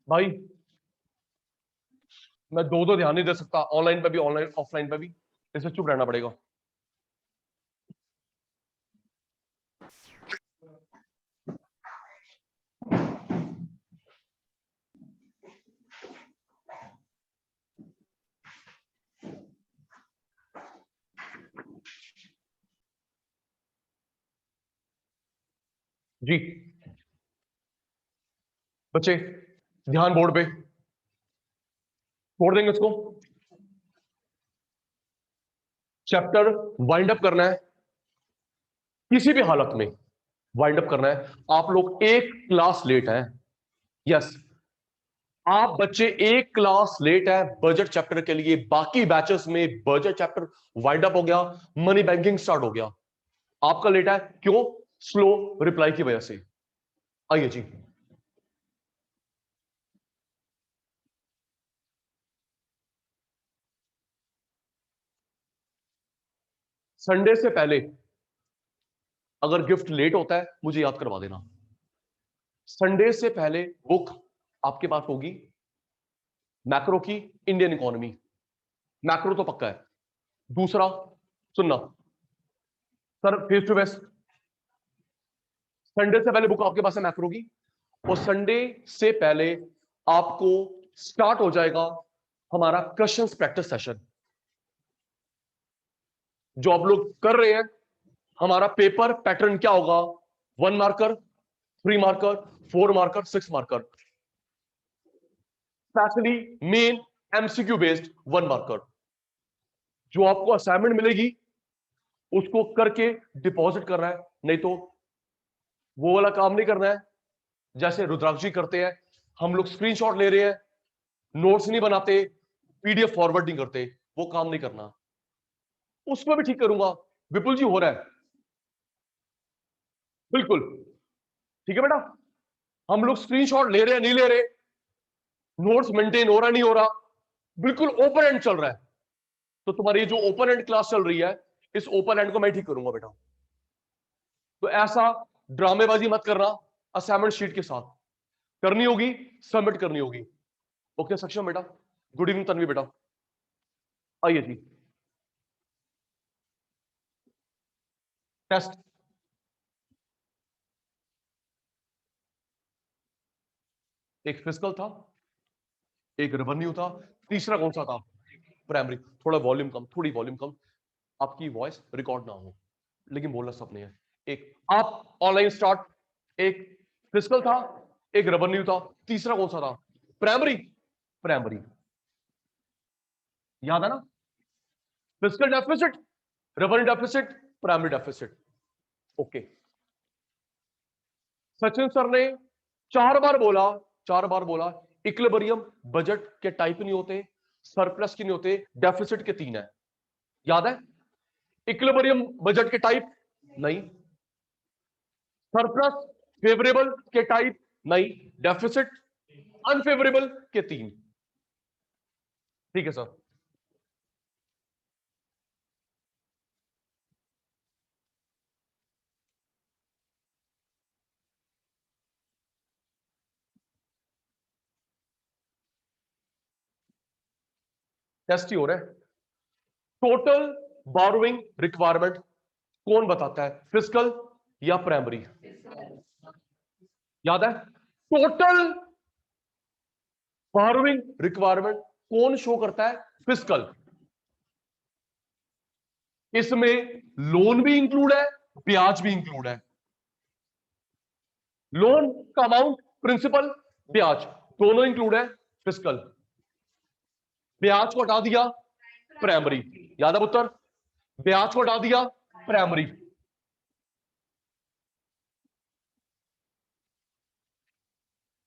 भाई मैं दो दो ध्यान नहीं दे सकता, ऑनलाइन पे भी ऑनलाइन ऑफलाइन पे भी, इसे चुप रहना पड़ेगा। जी बच्चे ध्यान, बोर्ड पे छोड़ देंगे उसको। चैप्टर वाइंड अप करना है, किसी भी हालत में वाइंड अप करना है। आप लोग एक क्लास लेट है, यस आप बच्चे एक क्लास लेट है बजट चैप्टर के लिए। बाकी बैचेस में बजट चैप्टर वाइंड अप हो गया, मनी बैंकिंग स्टार्ट हो गया। आपका लेट है क्यों? स्लो रिप्लाई की वजह से। आइए जी। संडे से पहले अगर गिफ्ट लेट होता है मुझे याद करवा देना। संडे से पहले बुक आपके पास होगी मैक्रो की, इंडियन इकोनॉमी, मैक्रो तो पक्का है। दूसरा सुनना sir, face to face Sunday से पहले बुक आपके पास है मैक्रो की, और संडे से पहले आपको स्टार्ट हो जाएगा हमारा क्वेश्चंस प्रैक्टिस सेशन जो आप लोग कर रहे हैं। हमारा पेपर पैटर्न क्या होगा? 1 marker, 3 marker, 4 marker, 6 marker, specially main MCQ based 1 marker. जो आपको असाइनमेंट मिलेगी उसको करके डिपॉजिट करना है, नहीं तो वो वाला काम नहीं करना है जैसे रुद्राक्ष जी करते हैं। हम लोग स्क्रीनशॉट ले रहे हैं, नोट्स नहीं बनाते, पीडीएफ फॉरवर्ड नहीं करते, वो काम नहीं करना। उसको भी ठीक करूंगा। विपुल जी हो रहा है, बिल्कुल ठीक है बेटा। हम लोग स्क्रीनशॉट ले रहे हैं नहीं ले रहे, नोट्स मेंटेन हो रहा नहीं हो रहा, बिल्कुल ओपन एंड चल रहा है। तो तुम्हारी जो ओपन एंड क्लास चल रही है, इस ओपन एंड को मैं ठीक करूंगा बेटा। तो ऐसा ड्रामेबाजी मत करना, असाइनमेंट शीट के साथ करनी होगी, सबमिट करनी होगी। ओके सक्षम बेटा। गुड इवनिंग तन्वी बेटा। आइए जी। टेस्ट एक फिजिकल था, एक रेवेन्यू था, तीसरा कौन सा था? प्राइमरी। थोड़ा वॉल्यूम कम, थोड़ी वॉल्यूम कम, आपकी वॉइस रिकॉर्ड ना हो, लेकिन बोलना सबने है। एक आप ऑनलाइन स्टार्ट, एक फिजिकल था, एक रेवेन्यू था, तीसरा कौन सा था? प्राइमरी। प्राइमरी याद है ना? Physical deficit, revenue deficit, primary deficit. Okay. Sachin sir ने 4 बार बोला, 4 बार बोला इक्विलिब्रियम बजट के टाइप नहीं होते, सरप्लस के नहीं होते, डेफिसिट के 3 है। याद है? इक्विलिब्रियम बजट के टाइप नहीं, सरप्लस फेवरेबल के टाइप नहीं, डेफिसिट अनफेवरेबल के 3। ठीक है सर। टेस्ट ही हो रहा है। टोटल बोरोइंग रिक्वायरमेंट कौन बताता है, फिजिकल या प्राइमरी? याद है? टोटल बोरोइंग रिक्वायरमेंट कौन शो करता है? फिजिकल। इसमें लोन भी इंक्लूड है, ब्याज भी इंक्लूड है। लोन का अमाउंट, प्रिंसिपल, ब्याज दोनों इंक्लूड है, फिजिकल। ब्याज को हटा दिया, प्राइमरी। याद है पुत्र? ब्याज को हटा दिया, प्राइमरी।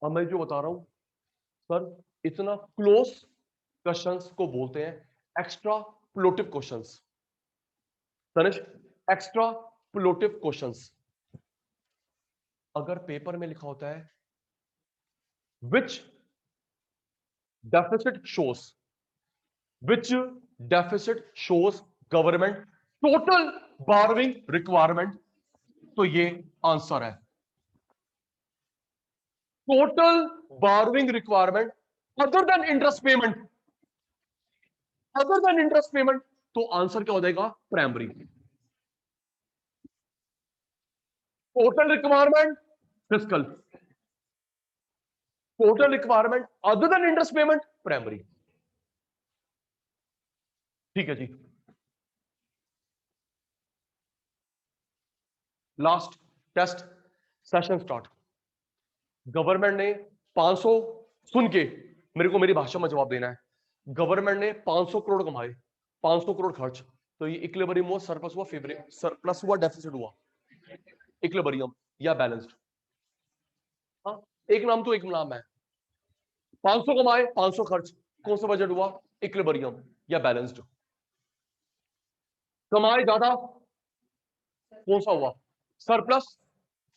अब मैं जो बता रहा हूं सर, इतना क्लोज क्वेश्चंस को बोलते हैं एक्स्ट्रा प्लोटिव क्वेश्चंस। तनिष, एक्स्ट्रा प्लोटिव क्वेश्चंस। अगर पेपर में लिखा होता है which deficit shows, which deficit shows government total borrowing requirement, तो ये आंसर है। Total borrowing requirement other than interest payment, other than interest payment, तो आंसर क्या हो जाएगा? Primary. Total requirement fiscal, total requirement other than interest payment primary. ठीक है जी। Last test session start. Government ने 500, सुन के मेरे को मेरी भाषा में जवाब देना है। गवर्नमेंट ने 500 करोड़ कमाए, 500 करोड़ खर्च, तो ये इक्विलिब्रियम हुआ, सरप्लस हुआ, सरप्लस हुआ, डेफिसिट हुआ? इक्विलिब्रियम या बैलेंस्ड? हाँ, एक नाम तो एक नाम है। 500 कमाए, 500 खर्च, कौन सा बजट हुआ? इक्विलिब्रियम या बैलेंस्ड? कमाए ज्यादा, कौन सा हुआ? Surplus,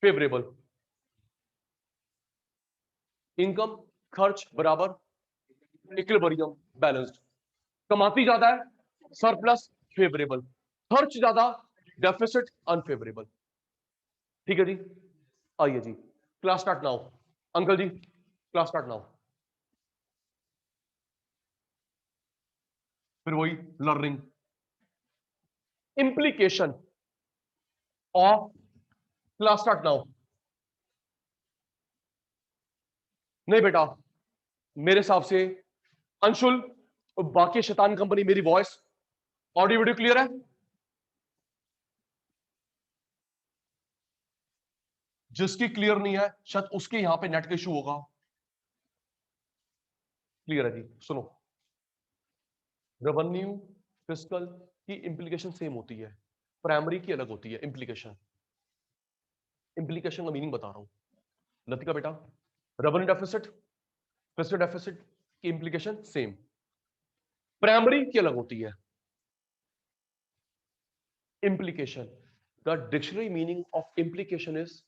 favourable. इनकम, खर्च बराबर, इक्विलिब्रियम, बैलेंस्ड। कमाती ज्यादा है, सरप्लस, फेवरेबल। खर्च ज्यादा, डेफिसिट, अनफेवरेबल। ठीक है जी। आइए जी, क्लास स्टार्ट नाउ। अंकल जी, क्लास स्टार्ट नाउ। फिर वही learning, implication of, class start now. नहीं बेटा, मेरे हिसाब से अंशुल, बाकी शैतान कंपनी, मेरी वॉइस ऑडियो वीडियो क्लियर है? जिसकी क्लियर नहीं है शायद उसके यहां पे नेट का इशू होगा। क्लियर है जी। सुनो, रेवेन्यू फिस्कल की इंप्लीकेशन सेम होती है, प्राइमरी की अलग होती है इंप्लीकेशन। इंप्लीकेशन का मीनिंग बता रहा हूं लतिका बेटा। रेवेन्यू डेफिसिट, फिस्कल डेफिसिट की इंप्लीकेशन सेम, प्राइमरी की अलग होती है। Implication, the dictionary meaning of implication is,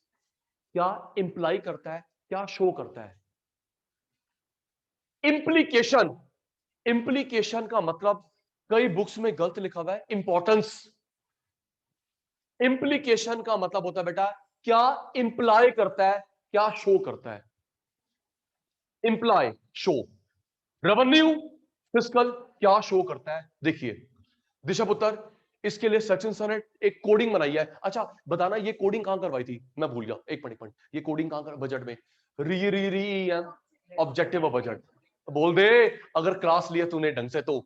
क्या इंप्लाई करता है, क्या शो करता है। इंप्लीकेशन, इंप्लीकेशन का मतलब कई बुक्स में गलत लिखा हुआ है इंपॉर्टेंस। इंप्लीकेशन का मतलब होता है बेटा क्या इंप्लाई करता है, क्या शो करता है। Imply, show. रेवेन्यू फिस्कल क्या शो करता है? देखिए दिशा पुत्र, इसके लिए सचिन सर ने एक कोडिंग बनाई है। अच्छा बताना, ये कोडिंग कहां करवाई थी? मैं भूल गया, एक मिनट। ये कोडिंग कहां कर? बजट में, री री री एम, ऑब्जेक्टिव ऑफ बजट। बोल दे अगर क्लास लिया तूने ढंग से तो।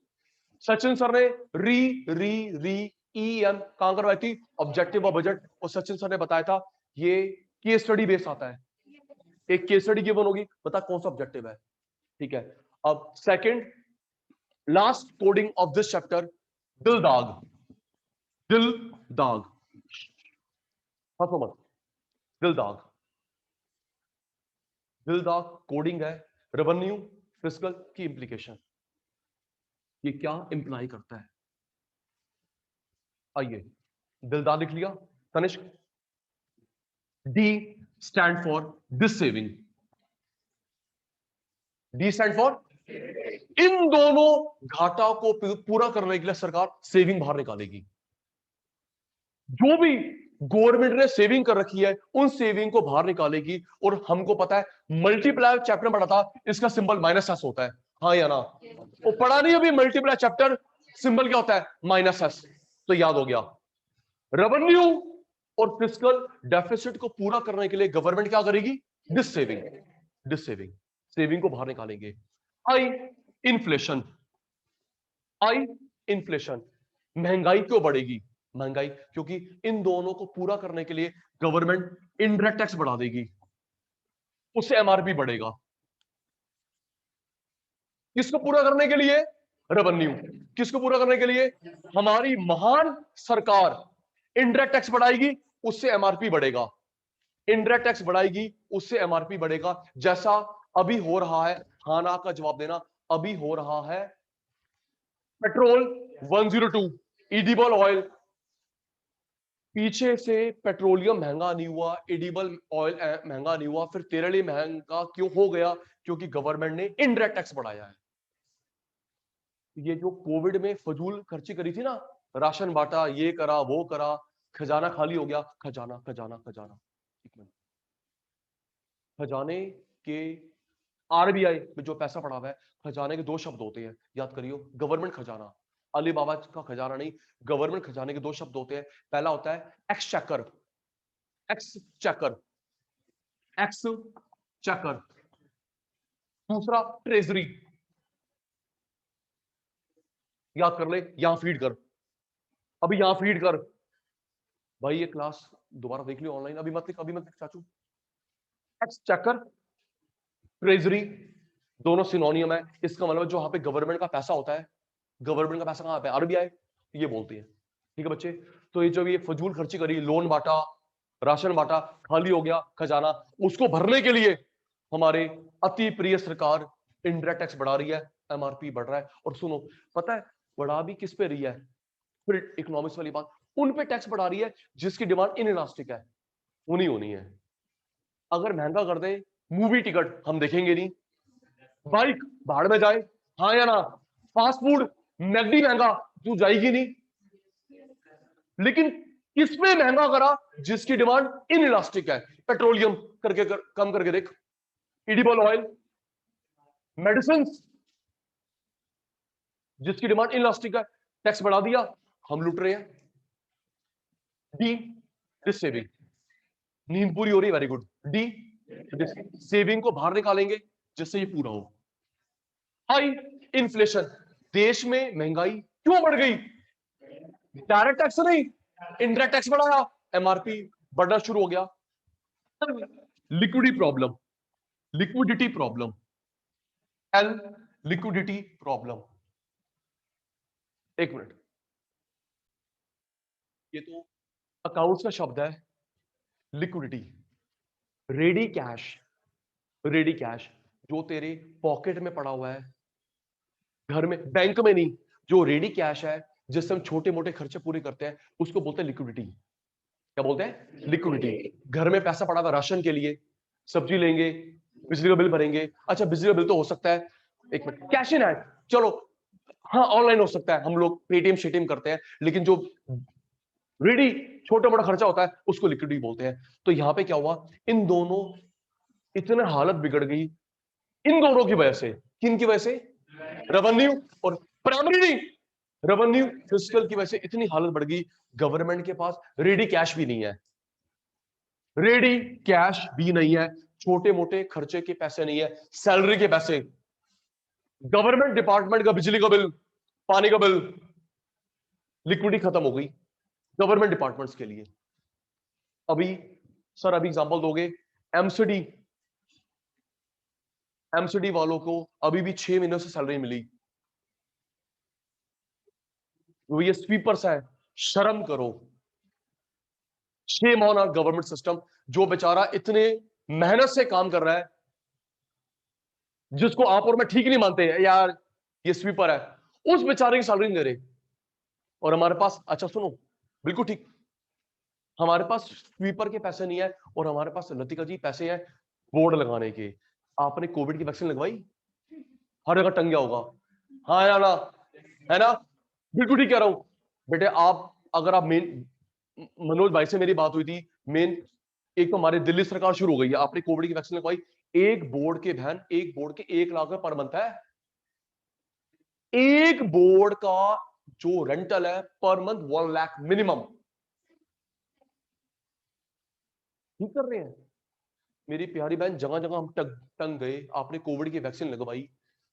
सचिन सर ने री री री ई एम कहां करवाई थी? Objective of budget. और सचिन सर ने बताया था ये केस स्टडी बेस आता है, एक केस स्टडी गिवन होगी, बता कौन सा ऑब्जेक्टिव है। ठीक है। अब second last coding of this chapter, दिल दाग, दिल दाग, हंसो मत, दिल दाग। दिल दाग कोडिंग है, रेवेन्यू फिस्कल की इंप्लीकेशन, ये क्या इंप्लाई करता है। आइए, दिल दाग लिख लिया Tanishk. D stand for dissaving, D stand for, इन दोनों घाटा को पूरा करने के लिए सरकार सेविंग बाहर निकालेगी। जो भी गवर्नमेंट ने सेविंग कर रखी है उन सेविंग को बाहर निकालेगी। और हमको पता है मल्टीप्लाई चैप्टर में पढ़ा था, इसका सिंबल माइनस एस होता है, हाँ या ना? वो पढ़ा नहीं अभी मल्टीप्लाई चैप्टर, सिंबल क्या होता है? Minus S. तो याद हो गया। रेवेन्यू और फिस्कल डेफिसिट को पूरा करने के लिए गवर्नमेंट क्या करेगी? This saving, this saving, saving को बाहर निकालेंगे। आई इन्फ्लेशन, आई इन्फ्लेशन, महंगाई क्यों बढ़ेगी? महंगाई क्योंकि इन दोनों को पूरा करने के लिए गवर्नमेंट इनडायरेक्ट टैक्स बढ़ा देगी, उससे एमआरपी बढ़ेगा। किसको पूरा करने के लिए? रेवेन्यू। किसको पूरा करने के लिए? हमारी महान सरकार इनडायरेक्ट टैक्स बढ़ाएगी, उससे एमआरपी बढ़ेगा। इनडायरेक्ट टैक्स बढ़ाएगी, उससे एमआरपी बढ़ेगा, जैसा अभी हो रहा है। हाँ ना का जवाब देना। अभी हो रहा है पेट्रोल 102, एडिबल ऑयल, पीछे से पेट्रोलियम महंगा नहीं हुआ, एडिबल ऑयल महंगा नहीं हुआ, फिर तेरे लिए महंगा क्यों हो गया? क्योंकि गवर्नमेंट ने इनडायरेक्ट टैक्स बढ़ाया है। ये जो कोविड में फजूल खर्ची करी थी ना, राशन बांटा, ये करा वो करा, खजाना खाली हो गया। खजाना खजाना खजाना, एक मिनट, खजाने कि आरबीआई में जो पैसा पड़ा हुआ है, खजाने के दो शब्द होते हैं, याद करियो, गवर्नमेंट खजाना, अली बाबा का खजाना नहीं, गवर्नमेंट खजाने के दो शब्द होते हैं। पहला होता है एक्सचेकर, एक्सचेकर, एक्सचेकर। दूसरा ट्रेजरी, याद कर ले, यहां फीड कर, अभी यहां फीड कर भाई, ये क्लास दोबारा देख लियो ऑनलाइन, अभी मत लिख, अभी मत लिख चाचू। एक्सचेकर, ट्रेजरी, दोनों सिनोनियम है। इसका मतलब जो वहां पे गवर्नमेंट का पैसा होता है, गवर्नमेंट का पैसा कहां पे, आरबीआई, ये बोलती है। ठीक है बच्चे, तो ये जो ये फजूल खर्ची करी, लोन बांटा, राशन बांटा, खाली हो गया खजाना, उसको भरने के लिए हमारे अति प्रिय सरकार इंडायरेक्ट टैक्स बढ़ा रही है, एमआरपी बढ़ रहा है। और सुनो, पता है बढ़ा भी किस पे रही है, फिर इकोनॉमिक्स वाली बात, उन पे टैक्स बढ़ा रही है जिसकी डिमांड इनइलास्टिक है, उन्हीं होनी है। अगर महंगा कर दे मूवी टिकट, हम देखेंगे नहीं, बाइक भाड़ में जाए, हाँ या ना, फास्ट फूड मैगडी महंगा, तू जाएगी नहीं। लेकिन किसमें महंगा करा, जिसकी डिमांड इनइलास्टिक है, पेट्रोलियम करके कम करके देख, एडिबल ऑयल, मेडिसिन, जिसकी डिमांड इनइलास्टिक है, टैक्स बढ़ा दिया, हम लुट रहे हैं। डी, दिस सेविंग, नींद पूरी हो रही, वेरी गुड। डी, सेविंग को बाहर निकालेंगे जिससे ये पूरा हो। हाई इन्फ्लेशन, देश में महंगाई क्यों बढ़ गई, डायरेक्ट टैक्स नहीं, इनडायरेक्ट टैक्स बढ़ाया, एमआरपी बढ़ना शुरू हो गया। Liquidity problem, liquidity problem, L, liquidity problem. एक मिनट, ये तो अकाउंट्स का शब्द है, liquidity, ready cash, ready cash जो तेरे पॉकेट में पड़ा हुआ है, घर में, बैंक में नहीं, जो रेडी कैश है जिससे हम छोटे मोटे खर्चे पूरे करते हैं, उसको बोलते हैं लिक्विडिटी। क्या बोलते हैं, लिक्विडिटी। घर में पैसा पड़ा हुआ राशन के लिए, सब्जी लेंगे, बिजली का बिल भरेंगे, अच्छा बिजली का बिल तो हो सकता है, एक मिनट, कैश इन हैंड, चलो हाँ ऑनलाइन हो सकता है, हम लोग पेटीएम शेटीएम करते हैं, लेकिन जो रेडी छोटा मोटा खर्चा होता है उसको लिक्विडिटी बोलते हैं। तो यहां पे क्या हुआ, इन दोनों, इतने हालत बिगड़ गई इन दोनों की वजह से। किन की वजह से, रेवेन्यू और प्राइमरी नहीं, रेवेन्यू फिस्कल की वजह से इतनी हालत बढ़ गई, गवर्नमेंट के पास रेडी कैश भी नहीं है, रेडी कैश भी नहीं है, छोटे मोटे खर्चे के पैसे नहीं है, सैलरी के पैसे, गवर्नमेंट डिपार्टमेंट का बिजली का बिल, पानी का बिल, लिक्विडिटी खत्म हो गई गवर्नमेंट डिपार्टमेंट्स के लिए। अभी सर, अभी एग्जांपल दोगे, एमसीडी, एमसीडी वालों को अभी भी 6 महीनों से सैलरी मिली, वो ये स्वीपर्स है, शर्म करो। 6 महीना गवर्नमेंट सिस्टम, जो बेचारा इतने मेहनत से काम कर रहा है, जिसको आप और मैं ठीक नहीं मानते हैं यार ये स्वीपर है, उस बेचारे की सैलरी नहीं दे रहे। और हमारे पास, अच्छा सुनो, बिल्कुल ठीक, हमारे पास स्वीपर के पैसे नहीं है, और हमारे पास लतिका जी पैसे हैं बोर्ड लगाने के। आपने कोविड की वैक्सीन लगवाई, हर जगह टंग गया होगा, हाँ या ना, है ना, बिल्कुल ठीक कह रहा हूं बेटे। आप अगर आप मेन, मनोज भाई से मेरी बात हुई थी, मेन एक तो हमारे दिल्ली सरकार शुरू हो गई है, आपने कोविड की वैक्सीन लगवाई, एक बोर्ड के बहन, एक बोर्ड के 1 लाख पर मंथ है, एक बोर्ड का जो रेंटल है पर मंथ 1 लाख मिनिमम। ठीक कर रहे हैं मेरी प्यारी बहन, जगह जगह हम टंग गए, आपने कोविड की वैक्सीन लगवाई,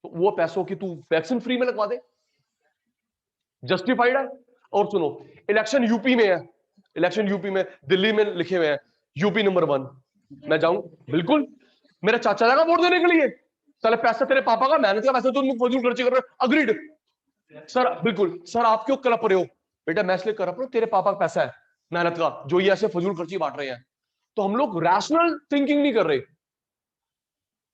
तो वो पैसों की तू वैक्सीन फ्री में लगवा दे, जस्टिफाइड है। और सुनो, इलेक्शन यूपी में है, इलेक्शन यूपी में, दिल्ली में लिखे हुए हैं यूपी नंबर 1, मैं जाऊं, बिल्कुल मेरा चाचा जाएगा वोट देने के लिए, चले पैसा तेरे पापा का, मेहनत का पैसा, तुम फजूल खर्ची कर रहे हो, अग्रीड सर, बिल्कुल सर, आप क्यों कलप रहे हो बेटा, मैं इसलिए कर रहा हूं, तेरे पापा का पैसा है मेहनत का, जो ये ऐसे फजूल खर्ची बांट रहे हैं। तो हम लोग रैशनल थिंकिंग नहीं कर रहे,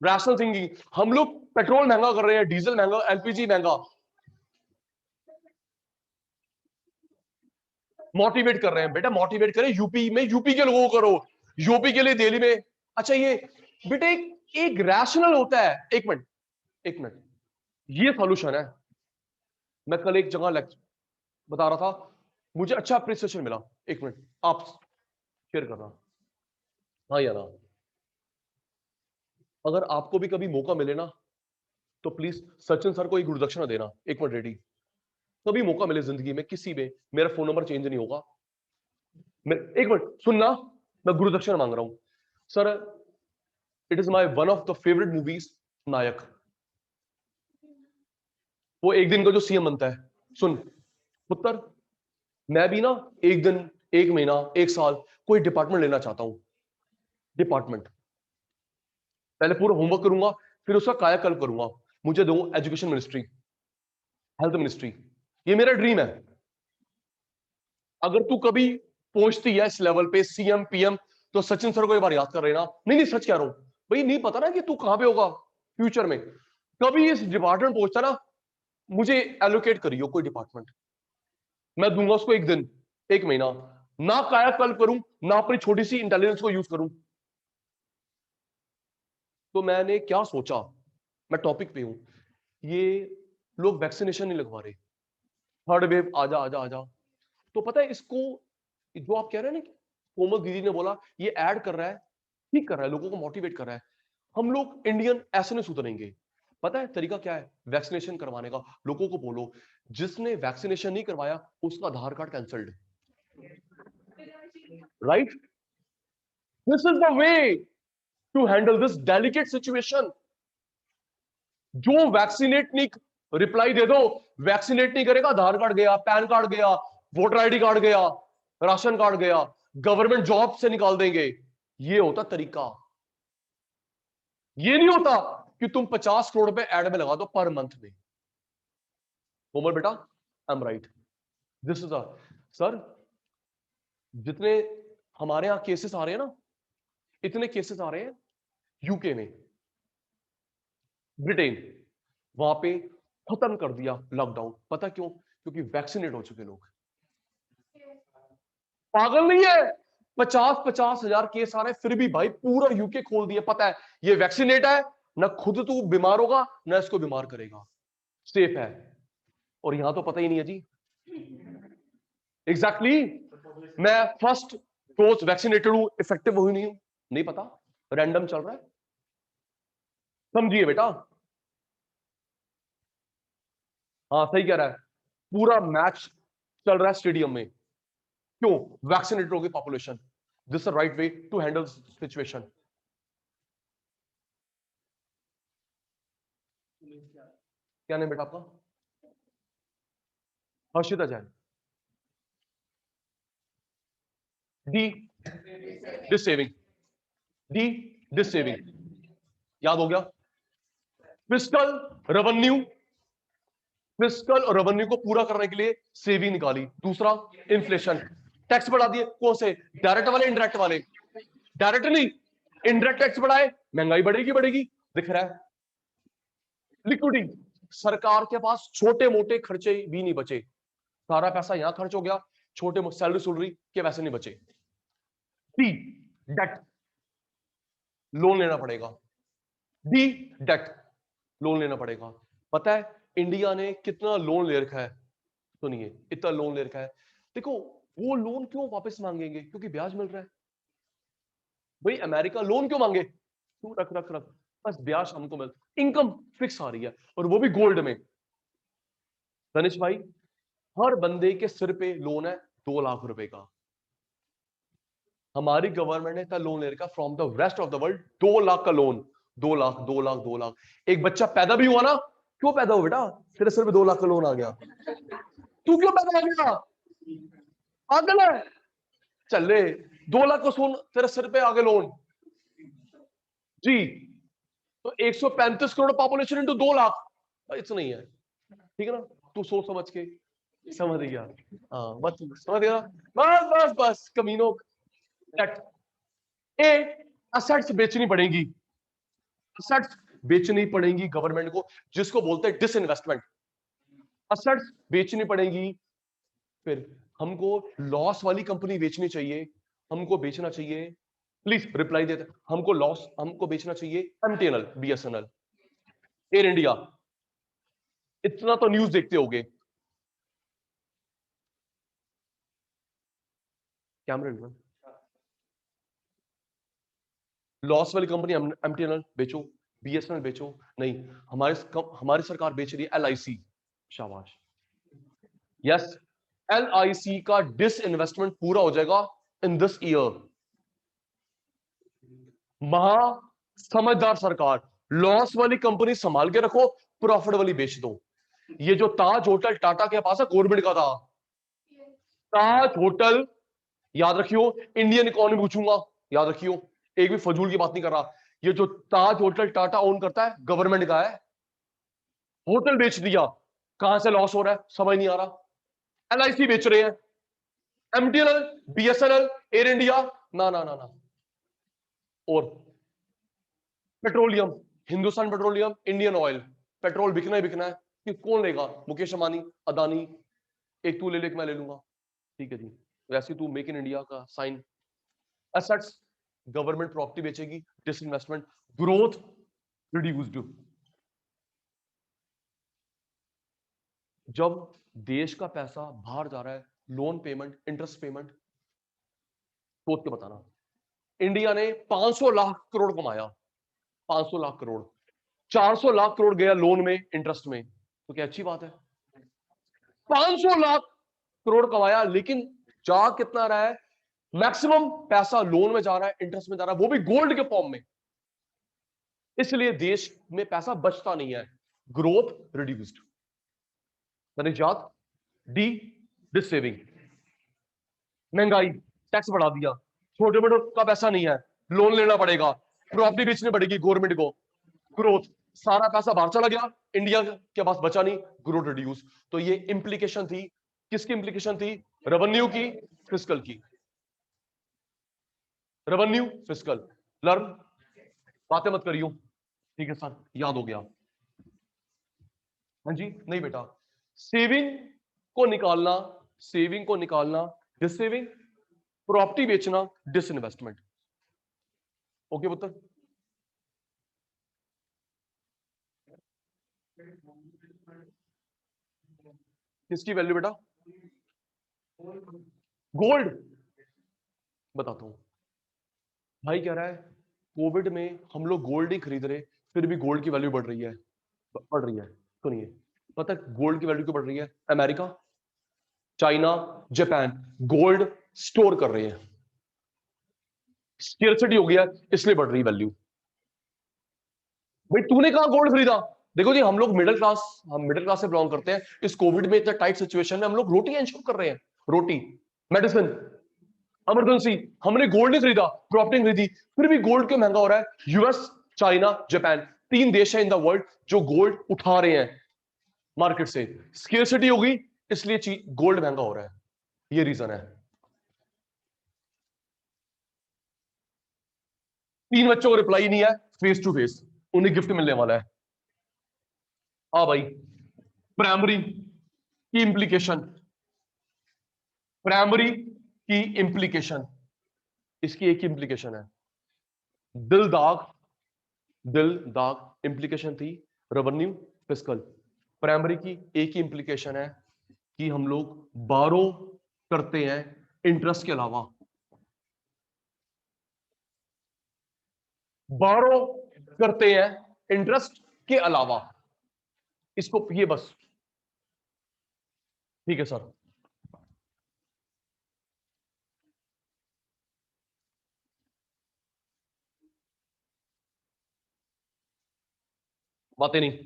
रैशनल थिंकिंग, हम लोग पेट्रोल महंगा कर रहे हैं, डीजल महंगा, एलपीजी महंगा, मोटिवेट कर रहे हैं बेटा, मोटिवेट करें, यूपी में यूपी के लोगों को करो, यूपी के लिए दिल्ली में। अच्छा ये बेटा एक रैशनल होता है, एक मिनट, एक मिनट, ये सॉल्यूशन है। मैं कल एक जगह बता रहा था, मुझे अच्छा अप्रिसिएशन मिला, एक मिनट आप शेयर करना, हाँ या ना, अगर आपको भी कभी मौका मिले ना, तो प्लीज सचिन सर को एक गुरुदक्षिणा देना। एक मिनट रेडी, कभी मौका मिले जिंदगी में किसी में, मेरा फोन नंबर चेंज नहीं होगा। एक मिनट सुनना, मैं गुरुदक्षिणा मांग रहा हूं sir. It is my one of the favourite movies, Nayak. वो एक दिन का जो सीएम बनता है, सुन पुत्र, मैं भी ना एक दिन, एक महीना, एक साल कोई डिपार्टमेंट लेना चाहता हूं। डिपार्टमेंट पहले पूरा होमवर्क करूंगा, फिर उसका कायाकल्प करूंगा। मुझे दो एजुकेशन मिनिस्ट्री, हेल्थ मिनिस्ट्री, ये मेरा ड्रीम है। अगर तू कभी पहुंचती है इस लेवल पे, सीएम पीएम, तो सचिन सर को एक बार याद कर लेना। नहीं नहीं सच कह रहा हूं भाई, नहीं पता ना कि तू कहां पे होगा फ्यूचर में। कभी इस डिपार्टमेंट पहुंचता ना, मुझे एलोकेट करियो कोई डिपार्टमेंट, मैं दूंगा उसको एक दिन, एक महीना। ना कायाकल्प करूं, ना अपनी छोटी सी इंटेलिजेंस को यूज करूं। तो मैंने क्या सोचा, मैं टॉपिक पे हूं, ये लोग वैक्सीनेशन नहीं लगवा रहे, थर्ड वेव आजा आजा आजा। तो पता है इसको, जो आप कह रहे हैं ना कि कोमल दीदी ने बोला, ये ऐड कर रहा है, ठीक कर रहा है, लोगों को मोटिवेट कर रहा है। हम लोग इंडियन ऐसे नहीं सुधरेंगे। पता है तरीका क्या है वैक्सीनेशन करवाने का? लोगों को बोलो, जिसने वैक्सीनेशन नहीं करवाया उसका Aadhaar card cancelled. Right, this is the way to handle this delicate situation. जो वैक्सीनेट नहीं, रिप्लाई दे दो, वैक्सीनेट नहीं करेगा, आधार कार्ड गया, पैन कार्ड गया, वोटर आईडी कार्ड गया, राशन कार्ड गया, गवर्नमेंट जॉब से निकाल देंगे। ये होता तरीका। ये नहीं होता कि तुम 50 करोड़ रुपए एड में लगा दो पर मंथ में। कोमल बेटा, I am right, this is a sir. जितने हमारे यहां केसेस आ रहे हैं ना, इतने केसेस आ रहे हैं यूके में, ब्रिटेन, वहां पे खत्म कर दिया लॉकडाउन। पता क्यों? क्योंकि वैक्सीनेट हो चुके लोग। पागल नहीं है, 50-50 हजार केस आ रहे हैं, फिर भी भाई पूरा यूके खोल दिया। पता है ये वैक्सीनेट है, ना खुद तू बीमार होगा ना इसको बीमार करेगा, सेफ है। और यहां तो पता ही नहीं है जी। एग्जैक्टली मैं फर्स्ट डोज वैक्सीनेटेड हूं, इफेक्टिव हुई नहीं हूं, नहीं पता, रैंडम चल रहा है। समझिए बेटा, हाँ सही कह रहा है, पूरा मैच चल रहा है स्टेडियम में। क्यों? वैक्सीनेटेड होगी population. This is right way to handle situation. क्या नाम बेटा आपका? Harshita Jain. D, dissaving, D, dissaving, याद हो गया। फिस्कल रेवेन्यू, फिस्कल और रेवेन्यू को पूरा करने के लिए सेविंग निकाली। दूसरा इन्फ्लेशन, टैक्स बढ़ा दिए। कौन से? डायरेक्ट वाले, इनडायरेक्ट वाले? डायरेक्ट नहीं, इनडायरेक्ट टैक्स बढ़ाए, महंगाई बढ़ेगी बढ़ेगी, दिख रहा है। लिक्विडिटी, सरकार के पास छोटे मोटे खर्चे भी नहीं बचे, सारा पैसा यहां खर्च हो गया, छोटे सैलरी सुलरी के पैसे नहीं बचे। डी, डेट, लोन लेना पड़ेगा। डी, डेट, लोन लेना पड़ेगा। पता है इंडिया ने कितना लोन ले रखा है? सुनिए, इतना लोन ले रखा है। देखो, वो लोन क्यों वापस मांगेंगे? क्योंकि ब्याज मिल रहा है। भाई अमेरिका लोन क्यों मांगे? तू रख रख रख, बस ब्याज हमको मिल, इनकम फिक्स आ रही है, और वो भी गोल्ड में। तनिष भाई, हर बंदे के सिर पे लोन है 2 लाख रुपए का। हमारी गवर्नमेंट ने इतना लोन ले रखा from the rest of the world, 2 lakh का लोन। 2 लाख, 2 लाख, 2 लाख। एक बच्चा पैदा भी हुआ ना, क्यों पैदा हुआ बेटा? तेरे सिर पे 2 लाख का लोन आ गया। तू क्यों पैदा हो गया? पागल है? चल रे, 2 लाख का सोन तेरे सिर पे आ गया लोन जी। तो 135 करोड़ पॉपुलेशन इंटू 2 लाख, इतना नहीं है, ठीक है ना? तू सोच समझ के, समझ गया? हाँ बस समझ गया। बस बस बस कमीनों। ए, असेट्स बेचनी पड़ेगी, असेट्स बेचनी पड़ेगी गवर्नमेंट को, जिसको बोलते हैं डिसइन्वेस्टमेंट। असेट्स बेचनी पड़ेगी, फिर हमको लॉस वाली कंपनी बेचनी चाहिए, हमको बेचना चाहिए। प्लीज रिप्लाई देते, हमको लॉस, हमको बेचना चाहिए एमटीएनएल, बीएसएनएल, एयर इंडिया। इतना तो न्यूज देखते होगे। कैमरा, लॉस वाली कंपनी एमटीएनएल बेचो, बीएसएनएल बेचो, नहीं हमारी सरकार बेच रही है एलआईसी। शाबाश, यस, एलआईसी का डिसइन्वेस्टमेंट पूरा हो जाएगा इन दिस ईयर। महा समझदार सरकार, लॉस वाली कंपनी संभाल के रखो, प्रॉफिट वाली बेच दो। ये जो ताज होटल टाटा के पास है, गवर्नमेंट का था ताज होटल, याद रखियो, इंडियन इकोनॉमी पूछूंगा, याद रखियो, एक भी फजूल की बात नहीं कर रहा। ये जो ताज होटल टाटा ओन करता है, गवर्नमेंट का है। होटल बेच दिया, कहां से लॉस हो रहा है समझ नहीं आ रहा। एलआईसी बेच रहे हैं, एमटीएनएल, बीएसएनएल, एयर इंडिया, ना ना ना ना। और petroleum, Hindustan petroleum, Indian oil, petrol बिकना ही बिकना है कि कौन लेगा, मुकेश अंबानी, अदानी, एक तू ले ले, मैं ले लूंगा, ठीक है जी। वैसे तू मेक इन इंडिया का साइन, एसेट्स, गवर्नमेंट प्रॉपर्टी बेचेगी, डिसइन्वेस्टमेंट, ग्रोथ रिड्यूस्ड। जब देश का पैसा बाहर जा रहा है, लोन पेमेंट, इंटरेस्ट पेमेंट, सोच के बताना। इंडिया ने 500 लाख करोड़ कमाया, 500 लाख करोड़, 400 लाख करोड़ गया लोन में, इंटरेस्ट में, तो क्या अच्छी बात है? 500 लाख करोड़ कमाया, लेकिन जा कितना रहा है? मैक्सिमम पैसा लोन में जा रहा है, इंटरेस्ट में जा रहा है, वो भी गोल्ड के फॉर्म में। इसलिए देश में पैसा बचता नहीं है, ग्रोथ रिड्यूस्ड, खनिजात डी, डिस सेविंग, महंगाई, टैक्स बढ़ा दिया, छोटे मोटे का पैसा नहीं है, लोन लेना पड़ेगा, प्रॉपर्टी बेचनी पड़ेगी गवर्नमेंट को, ग्रोथ, सारा पैसा बाहर चला गया, इंडिया के पास बचा नहीं, ग्रोथ रिड्यूस। तो ये इंप्लीकेशन थी, किसकी इंप्लीकेशन थी? रेवेन्यू की, फिस्कल की। रेवेन्यू, फिस्कल, लर्न, बातें मत करियो, ठीक है सर, याद हो गया। हाँ जी, नहीं बेटा, सेविंग को निकालना, सेविंग को निकालना, डिस सेविंग, प्रॉपर्टी बेचना, डिसइन्वेस्टमेंट। ओके पुत्र, किसकी वैल्यू बेटा? गोल्ड, बताता हूं। भाई कह रहा है कोविड में हम लोग गोल्ड ही खरीद रहे, फिर भी गोल्ड की वैल्यू बढ़ रही है, बढ़ रही है। सुनिए, पता है गोल्ड की वैल्यू क्यों बढ़ रही है? America, China, Japan gold store कर रहे हैं, स्केर्सिटी हो गया, इसलिए बढ़ रही वैल्यू। भाई तूने कहा गोल्ड खरीदा? देखो जी, हम लोग मिडिल क्लास, हम मिडिल क्लास से बिलोंग करते हैं। इस कोविड में इतना टाइट सिचुएशन में हम लोग रोटी एंश्योर कर रहे हैं, रोटी, मेडिसिन, इमरजेंसी। हमने गोल्ड नहीं खरीदा, प्रॉपर्टी खरीदी, फिर भी गोल्ड क्यों महंगा हो रहा है? यूएस, चाइना, जापान, 3 देश है इन द वर्ल्ड जो गोल्ड उठा रहे हैं मार्केट से, स्केर्सिटी होगी, इसलिए गोल्ड महंगा हो रहा है, ये रीजन है। 3 बच्चों को रिप्लाई नहीं है, फेस टू फेस, उन्हें गिफ्ट मिलने वाला है। हाँ भाई, प्राइमरी की इंप्लीकेशन, प्राइमरी की इंप्लीकेशन, इसकी एक ही इंप्लीकेशन है, दिल दाग, दिल दाग इंप्लीकेशन थी, रेवेन्यू, फिस्कल। प्राइमरी की एक ही इंप्लीकेशन है कि हम लोग बारो करते हैं इंटरेस्ट के अलावा, बारो करते हैं इंटरेस्ट के अलावा, इसको ये बस, ठीक है सर। बातें नहीं,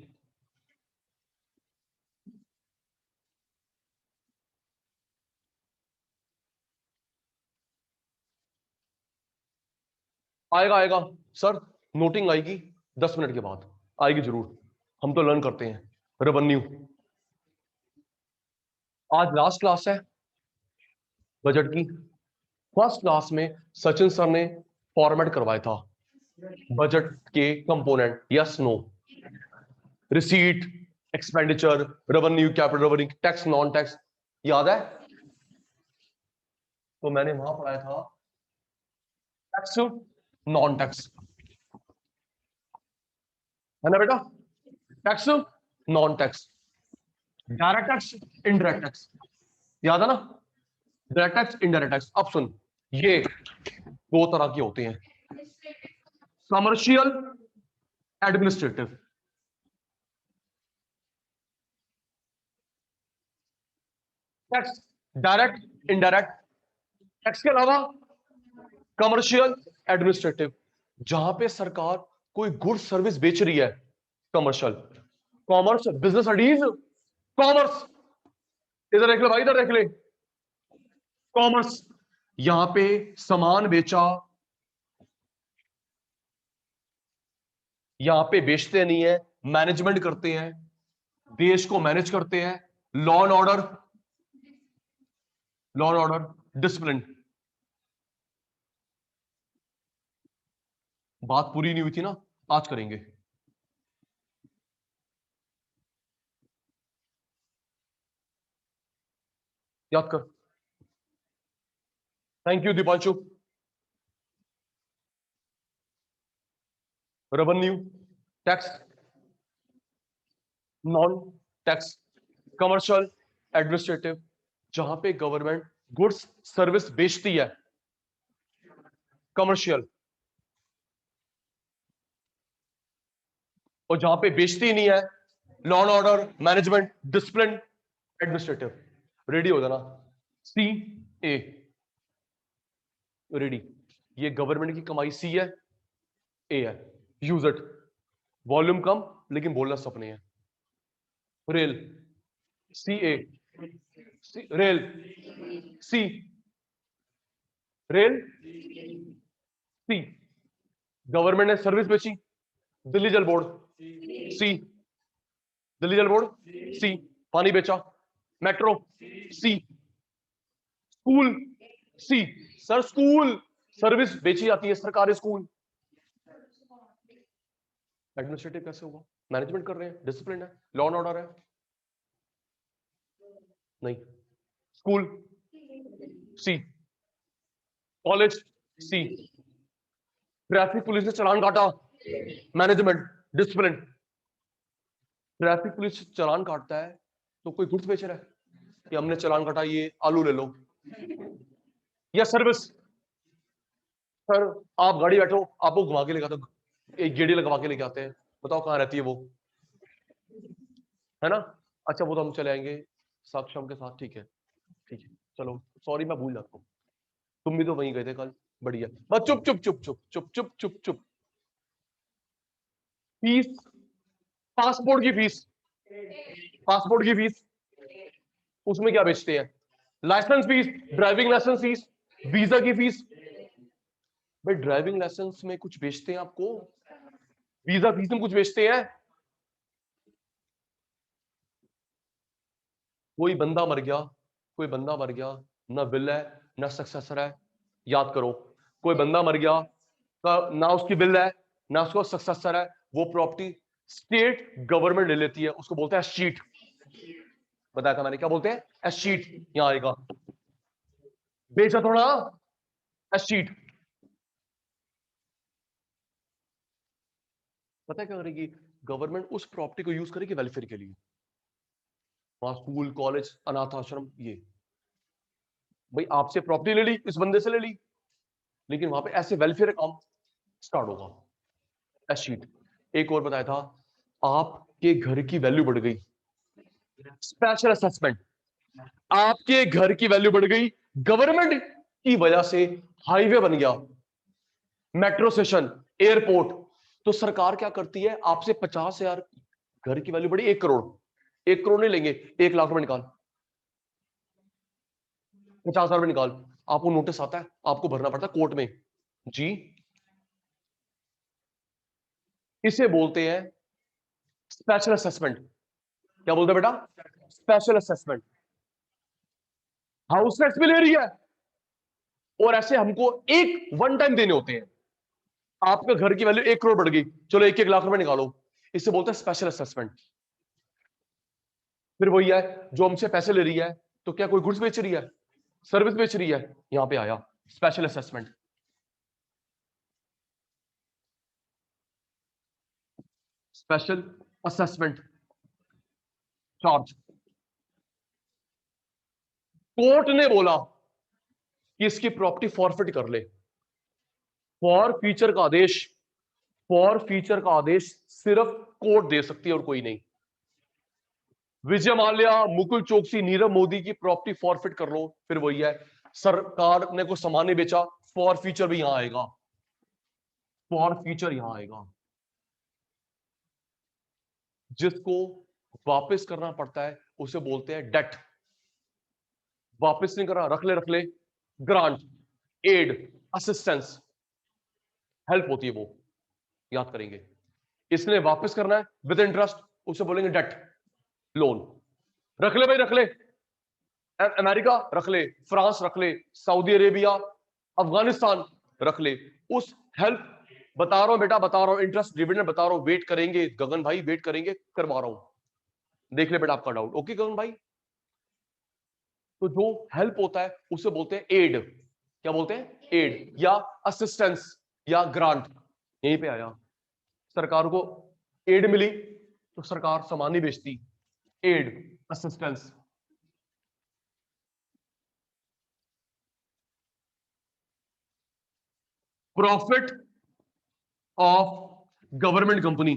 आएगा आएगा सर, नोटिंग आएगी 10 मिनट के बाद, आएगी जरूर, हम तो लर्न करते हैं। रेवेन्यू, आज लास्ट क्लास है बजट की, फर्स्ट क्लास में सचिन सर ने फॉर्मेट करवाया था बजट के component, yes no, receipt, expenditure, revenue, capital revenue, tax, non tax, याद है? तो मैंने वहां पढ़ाया था टैक्स, नॉन टैक्स, है ना बेटा? Tax, non tax, direct tax, indirect tax, याद है ना? Direct tax, indirect tax. अब सुन, ये 2 तरह के होते हैं, commercial administrative. Tax direct indirect, tax के अलावा कमर्शियल एडमिनिस्ट्रेटिव, जहां पे सरकार कोई गुड सर्विस बेच रही है, commercial. Commerce business studies, commerce, इधर देख ले भाई, इधर देख ले, कॉमर्स, यहां पे सामान बेचा, यहां पे बेचते नहीं है, मैनेजमेंट करते हैं, देश को मैनेज करते हैं, law and order, law and order discipline. बात पूरी नहीं हुई थी ना, आज करेंगे। याद कर। Thank you Deepanshu. Revenue, tax, non tax, commercial administrative, जहां पे गवर्नमेंट गुड्स सर्विस बेचती है, कमर्शियल। और जहां पे बेचती नहीं है, law and order, management, discipline, administrative. Ready हो जाना। सी ए रेडी। ये गवर्नमेंट की कमाई सी है, ए है, यूज इट। वॉल्यूम कम लेकिन बोलना सपने है। रेल, सी ए, रेल, सी, रेल, सी, गवर्नमेंट ने सर्विस बेची, दिल्ली जल बोर्ड, सी, दिल्ली जल बोर्ड, सी, पानी बेचा, मेट्रो, सी, स्कूल, सी, सर स्कूल सर्विस बेची जाती है, सरकारी स्कूल। एडमिनिस्ट्रेटिव कैसे होगा? मैनेजमेंट कर रहे हैं, डिसिप्लिन है, लॉ एंड ऑर्डर है, नहीं। स्कूल, सी, कॉलेज, सी, ट्रैफिक पुलिस ने चालान काटा, मैनेजमेंट, डिसिप्लिन। ट्रैफिक पुलिस चालान काटता है तो कोई गुड्स बेच रहा है कि हमने चालान काटा, ये आलू ले लो, या सर्विस। सर आप गाड़ी बैठो, आपको घुमा के लेके आता, एक गेड़ी लगवा के लेके आते हैं, बताओ कहां रहती है वो, है ना? अच्छा वो तो हम चले आएंगे साक्षम के साथ, ठीक है, ठीक है, चलो सॉरी मैं भूल जाता हूँ, तुम भी तो वहीं गए थे कल, बढ़िया। बस चुप चुप चुप चुप चुप चुप चुप चुप। फीस, पासपोर्ट की फीस, पासपोर्ट की फीस, उसमें क्या बेचते हैं? License fees, driving license fees, visa की फीस। भाई ड्राइविंग लाइसेंस में कुछ बेचते हैं आपको? वीजा फीस में कुछ बेचते हैं? कोई बंदा मर गया, कोई बंदा मर गया, ना विल है ना सक्सेसर है, याद करो। कोई बंदा मर गया, ना उसकी विल है ना उसका सक्सेसर है, वो प्रॉपर्टी स्टेट गवर्नमेंट ले लेती है, उसको बोलते हैं शीट। बताया था मैंने, क्या बोलते हैं? एशीट। यहां आएगा, बेचा थोड़ा, एशीट। पता है क्या करेगी गवर्नमेंट? उस प्रॉपर्टी को यूज करेगी वेलफेयर के लिए, वहां स्कूल, कॉलेज, अनाथ आश्रम, ये। भाई आपसे प्रॉपर्टी ले ली, इस बंदे से ले ली, लेकिन वहां पे ऐसे वेलफेयर काम स्टार्ट होगा, एशीट। एक और बताया था, आपके घर की वैल्यू बढ़ गई, स्पेशल असेसमेंट। आपके घर की वैल्यू बढ़ गई, गवर्नमेंट की वजह से हाईवे बन गया, मेट्रो स्टेशन, एयरपोर्ट, तो सरकार क्या करती है? आपसे 50,000 घर की वैल्यू बढ़ी, 1 करोड़, 1 करोड़ नहीं लेंगे, 1 लाख रुपए निकाल, 50,000 रुपए निकाल। आपको नोटिस आता है, आपको भरना पड़ता है कोर्ट में, जी। इसे बोलते हैं स्पेशल असेसमेंट। क्या बोलते हैं बेटा? Special assessment. हाउस टैक्स भी ले रही है, और ऐसे हमको एक वन टाइम देने होते हैं। आपका घर की वैल्यू 1 करोड़ बढ़ गई, चलो 1-1 लाख रुपए निकालो, इसे बोलते हैं स्पेशल असेसमेंट। फिर वही है, जो हमसे पैसे ले रही है, तो क्या कोई गुड्स बेच रही है, सर्विस बेच रही है? यहां पे आया special assessment. Special assessment charge. Court ने बोला कि इसकी प्रॉपर्टी फॉरफिट कर ले, फॉर फ्यूचर का आदेश, फॉर फ्यूचर का आदेश सिर्फ कोर्ट दे सकती है और कोई नहीं। विजय माल्या, मुकुल चोकसी, नीरव मोदी की प्रॉपर्टी फॉरफिट कर लो, फिर वही है, सरकार ने कुछ सामान नहीं बेचा, फॉर फ्यूचर भी यहां आएगा, फॉर फ्यूचर यहां आएगा। जिसको वापस करना पड़ता है उसे बोलते हैं डेट। वापस नहीं करा, रख ले, ग्रांट, एड, असिस्टेंस, हेल्प होती है वो, याद करेंगे। इसने वापस करना है विद इंटरेस्ट, उसे बोलेंगे डेट, लोन। रख ले भाई, रख ले, अमेरिका रख ले, फ्रांस रख ले, सऊदी अरेबिया, अफगानिस्तान रख ले, उस हेल्प, बता रहा हूं बेटा, बता रहा हूं, इंटरेस्ट डिविडेंड बता रहा हूं, वेट करेंगे गगन भाई, वेट करेंगे, करवा रहा हूं, देख ले बेटा आपका डाउट। ओके गगन भाई, तो जो हेल्प होता है उसे बोलते हैं एड। क्या बोलते हैं? एड या असिस्टेंस या ग्रांट। यहीं पे आया, सरकार को एड मिली तो सरकार सामान नहीं बेचती, aid, assistance. Profit of government company,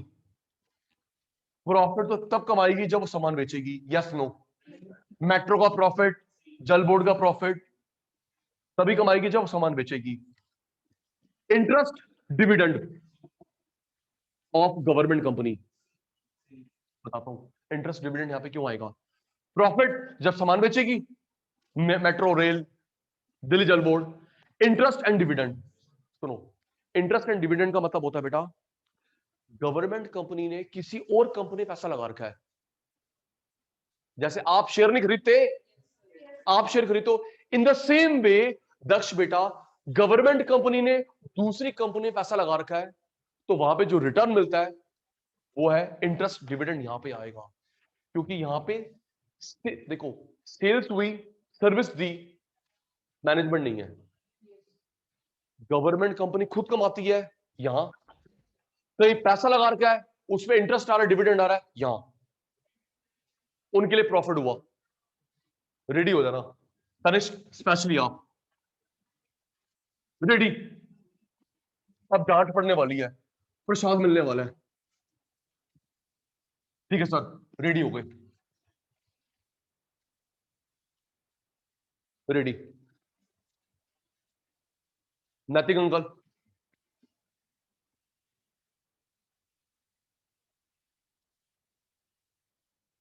profit तो तब कमाएगी जब वो सामान बेचेगी, यस नो? मेट्रो का प्रॉफिट, जल बोर्ड का प्रॉफिट तभी कमाएगी जब वो सामान बेचेगी। Interest dividend of government company, बताता हूं इंटरेस्ट डिविडेंड यहां पे क्यों आएगा। प्रॉफिट जब सामान बेचेगी, मेट्रो रेल, दिल्ली जल बोर्ड। इंटरेस्ट एंड डिविडेंड, सुनो, इंटरेस्ट एंड डिविडेंड का मतलब होता है बेटा, गवर्नमेंट कंपनी ने किसी और कंपनी पैसा लगा रखा है। जैसे आप शेयर नहीं खरीदते, आप शेयर खरीदो, इन द सेम वे दक्ष बेटा, गवर्नमेंट कंपनी ने दूसरी कंपनी में पैसा लगा रखा है, तो वहां पे जो रिटर्न मिलता है वो है इंटरेस्ट डिविडेंड, यहां पे आएगा। क्योंकि यहां पे देखो, सेल्स हुई, सर्विस दी, मैनेजमेंट नहीं है, गवर्नमेंट कंपनी खुद कमाती है, यहां कहीं पैसा लगा रखा है, उसमें इंटरेस्ट आ रहा है, डिविडेंड आ रहा है, यहां उनके लिए प्रॉफिट हुआ। रेडी हो जाना तनिष्क, स्पेशली आप रेडी। अब डांट पड़ने वाली है, प्रसाद मिलने वाला है, ठीक है सर, रेडी हो गए, रेडी। नैतिक अंकल,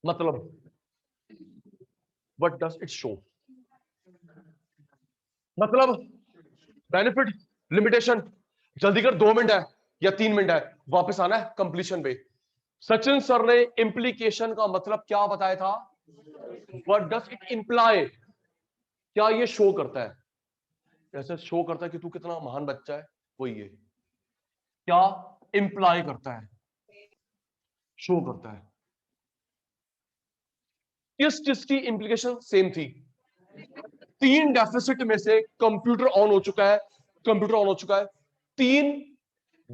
मतलब व्हाट डज इट शो, मतलब बेनिफिट, लिमिटेशन, जल्दी कर, 2 मिनट है या 3 मिनट है, वापस आना है कंप्लीशन पे। सचिन सर ने इंप्लीकेशन का मतलब क्या बताया था? व्हाट डज इट इंप्लाई, क्या ये शो करता है, ऐसे शो करता है कि तू कितना महान बच्चा है, वही है। क्या इंप्लाई करता है, शो करता है। किस चीज की इंप्लीकेशन सेम थी? 3 डेफिसिट में से कंप्यूटर ऑन हो चुका है, कंप्यूटर ऑन हो चुका है, 3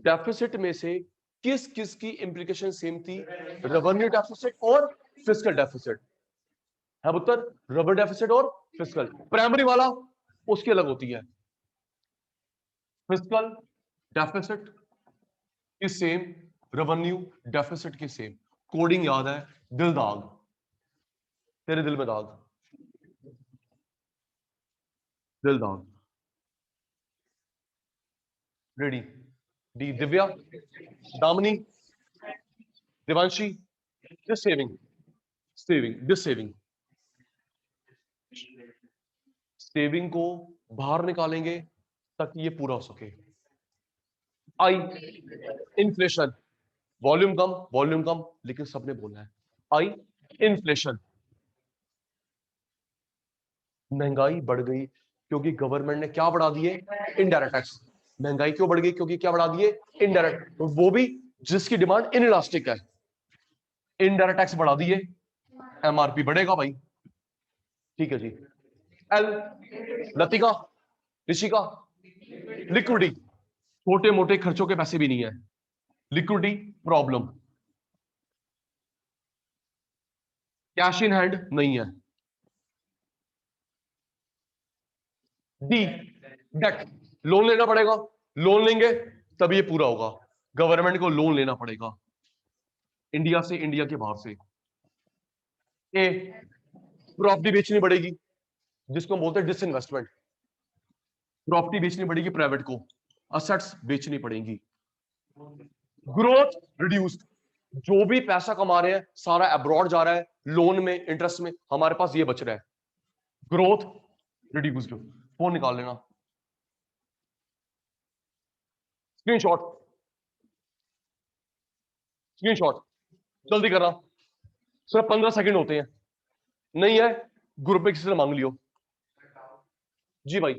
डेफिसिट में से किस किस की इंप्लीकेशन सेम थी? रेवेन्यू डेफिसिट और फिस्कल डेफिसिट है उत्तर, रबर डेफिसिट और फिस्कल। प्राइमरी वाला उसकी अलग होती है, फिस्कल डेफिसिट की सेम, रेवेन्यू डेफिसिट की सेम। कोडिंग याद है, दिल दाग, तेरे दिल में दाग, दिल दाग, ready. D Divya, Damini, Devanshi, this saving, saving, this saving, saving को बाहर निकालेंगे ताकि ये पूरा हो सके। आई, इन्फ्लेशन, वॉल्यूम कम, वॉल्यूम कम, लेकिन सबने बोला है आई, इन्फ्लेशन, महंगाई बढ़ गई क्योंकि गवर्नमेंट ने क्या बढ़ा दिए? Indirect tax. महंगाई क्यों बढ़ गई? क्योंकि क्या बढ़ा दिए? इनडायरेक्ट, वो भी जिसकी डिमांड इनइलास्टिक है, इनडायरेक्ट टैक्स बढ़ा दिए, एमआरपी बढ़ेगा भाई, ठीक है जी। एल, लतिका, ऋषिका, लिक्विडिटी, छोटे मोटे खर्चों के पैसे भी नहीं है, liquidity problem, cash in hand नहीं है। डी, डेट, लोन लेना पड़ेगा, लोन लेंगे तब ये पूरा होगा। गवर्नमेंट को लोन लेना पड़ेगा इंडिया से, इंडिया के बाहर से। ए, प्रॉपर्टी बेचनी पड़ेगी जिसको हम बोलते हैं डिसइन्वेस्टमेंट, प्रॉपर्टी बेचनी पड़ेगी प्राइवेट को, असेट्स बेचनी पड़ेंगी। ग्रोथ रिड्यूस्ड, जो भी पैसा कमा रहे हैं सारा अब्रॉड जा रहा है लोन में, इंटरेस्ट में, हमारे पास ये बच रहा है। Growth reduced. फोन निकाल लेना, स्क्रीनशॉट, स्क्रीनशॉट जल्दी करना, सिर्फ 15 सेकंड होते हैं। नहीं है ग्रुप में किसी से मांग लियो। जी भाई,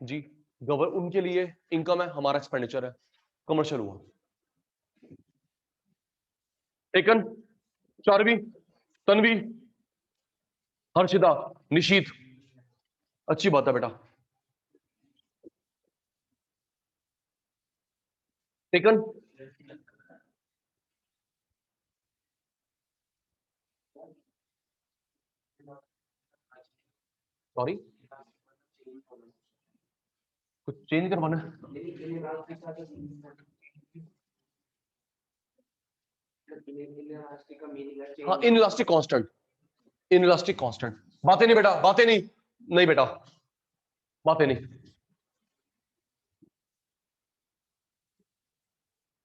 जी उनके लिए इनकम है, हमारा एक्सपेंडिचर है, कमर्शियल हुआ। टेकन, चारवी, तनवी, हर्षिता, निशीत, अच्छी बात है बेटा। टेकन, सॉरी कुछ चेंज करवाना है? हाँ, इनइलास्टिक कांस्टेंट, इनइलास्टिक कांस्टेंट। बातें नहीं बेटा, बातें नहीं, नहीं बेटा बातें नहीं।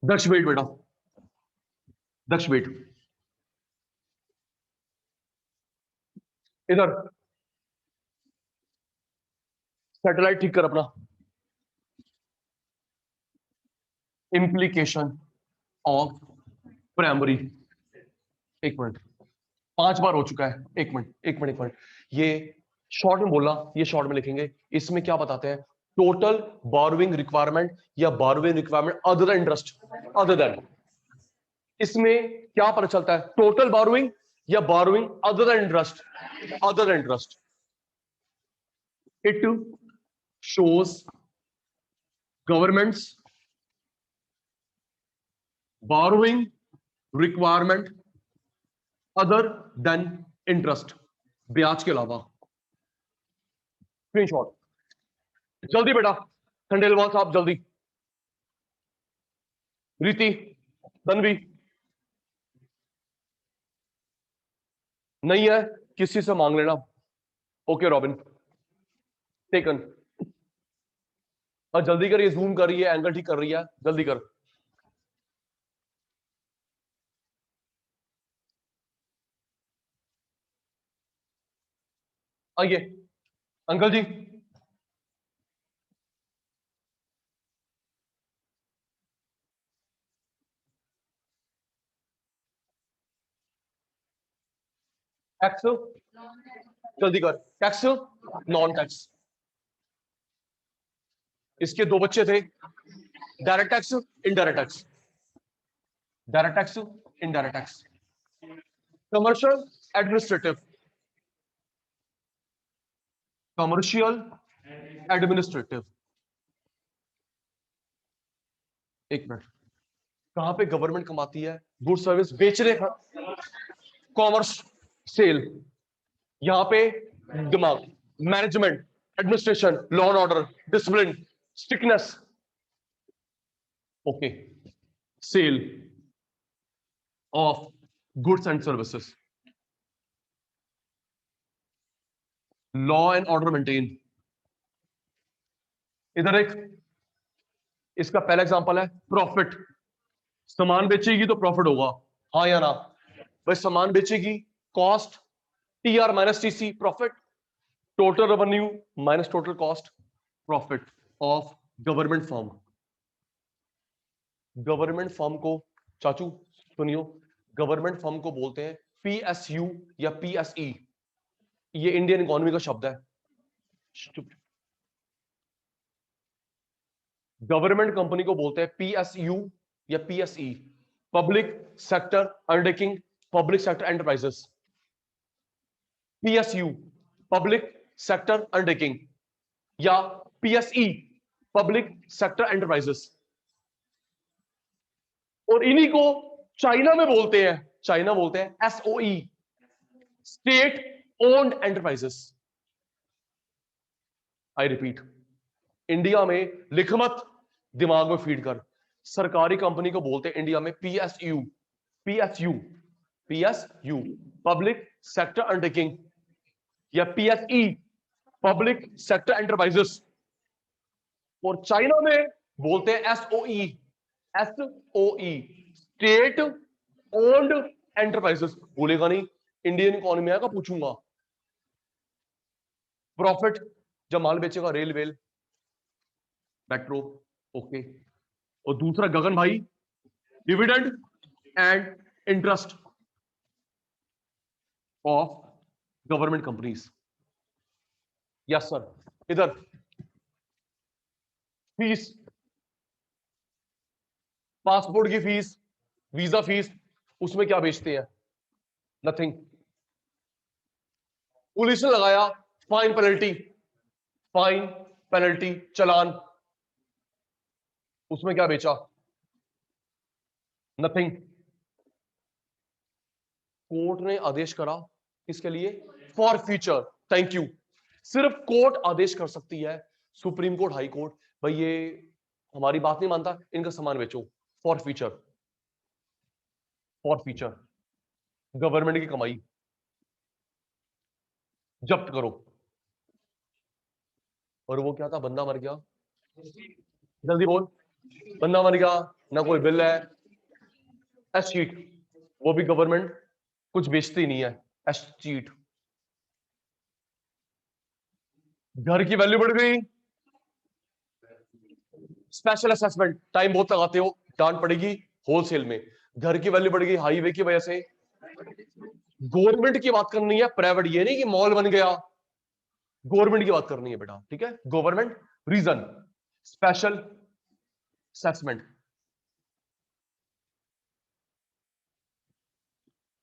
दक्ष वेट बेटा, दक्ष वेट, इधर सैटेलाइट ठीक कर अपना। इंप्लीकेशन ऑफ प्राइमरी, एक मिनट, 5 बार हो चुका है, एक मिनट एक मिनट एक मिनट, ये शॉर्ट में बोलना, ये शॉर्ट में लिखेंगे। इसमें क्या बताते हैं? टोटल बोरोइंग रिक्वायरमेंट या borrowing requirement other than interest, other than. इसमें क्या पता चलता है? टोटल बोरोइंग या borrowing other than interest, other than interest. It shows governments borrowing requirement other than interest, ब्याज के अलावा। स्क्रीनशॉट जल्दी बेटा, खंडेलवाल साहब जल्दी। रीति, तन्वी, नहीं है किसी से मांग लेना। Okay robin, taken. और जल्दी कर, ये जूम कर रही है, एंगल ठीक कर रही है, जल्दी कर। आइए अंकल जी, टैक्स जल्दी कर, टैक्स नॉन टैक्स। इसके 2 बच्चे थे, direct tax, indirect tax, direct tax, indirect tax. Commercial administrative, commercial administrative. एक मिनट, कहां पे गवर्नमेंट कमाती है? गुड सर्विस बेचने का, कॉमर्स, सेल। यहां पे दिमाग, management, administration, law and order, discipline, strictness. Okay, sale of goods and services, law and order maintain. इधर एक, इसका पहला एग्जांपल है प्रॉफिट। सामान बेचेगी तो प्रॉफिट होगा, हाँ या ना? भाई सामान बेचेगी, cost TR minus TC, profit. Total revenue minus total cost, profit of government firm. Government firm को, चाचू सुनियो, गवर्नमेंट फर्म को बोलते हैं पीएसयू या पीएसई। ये इंडियन इकोनॉमी का शब्द है। गवर्नमेंट कंपनी को बोलते हैं पीएसयू या PSE, public sector undertaking, public sector enterprises. PSU public sector undertaking या पीएसई पब्लिक सेक्टर एंटरप्राइजेस। और इन्हीं को चाइना में बोलते हैं, चाइना बोलते हैं SOE, state owned enterprises. I repeat, India में लिख मत, दिमाग में फीड कर, सरकारी कंपनी को बोलते हैं इंडिया में PSU. PSU, PSU public sector undertaking, या पीएसई पब्लिक सेक्टर एंटरप्राइजेस। और चाइना में बोलते हैं SOE. SOE state owned enterprises. बोलेगा नहीं, इंडियन इकोनॉमी आएगा पूछूंगा। प्रॉफिट जब माल बेचेगा, रेल वेल मेट्रो, ओके। और दूसरा गगन भाई, dividend and interest of government companies. Yes sir. इधर फीस, पासपोर्ट की फीस, वीजा फीस, उसमें क्या बेचते हैं? नथिंग। पुलिस ने लगाया फाइन पेनल्टी, फाइन पेनल्टी चालान, उसमें क्या बेचा? नथिंग। कोर्ट ने आदेश करा किसके लिए? For future. Thank you. सिर्फ कोर्ट आदेश कर सकती है, सुप्रीम कोर्ट, हाई कोर्ट, भाई ये हमारी बात नहीं मानता, इनका सामान बेचो। For future, for future government की कमाई जब्त करो। और वो क्या था? बंदा मर गया, जल्दी बोल। बंदा मर गया, ना कोई बिल है, एस शीट, वो भी गवर्नमेंट कुछ बेचती नहीं है, एस शीट। घर की वैल्यू बढ़ गई, स्पेशल असेसमेंट, टाइम बहुत लगाते हो, डांट पड़ेगी होलसेल में। घर की वैल्यू बढ़ गई हाईवे की वजह से। गवर्नमेंट की बात करनी है, प्राइवेट, ये नहीं कि मॉल बन गया, गवर्नमेंट की बात करनी है बेटा, ठीक है? Government reason, special assessment,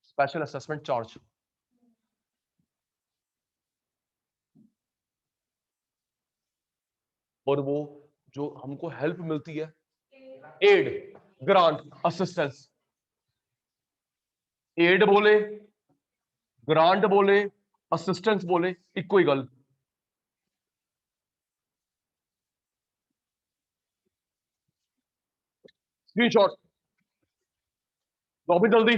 special assessment charge. और वो जो हमको हेल्प मिलती है, एड, ग्रांट, असिस्टेंस। एड बोले, ग्रांट बोले, असिस्टेंस बोले, इक्को ही गल। स्क्रीनशॉट तो भी जल्दी।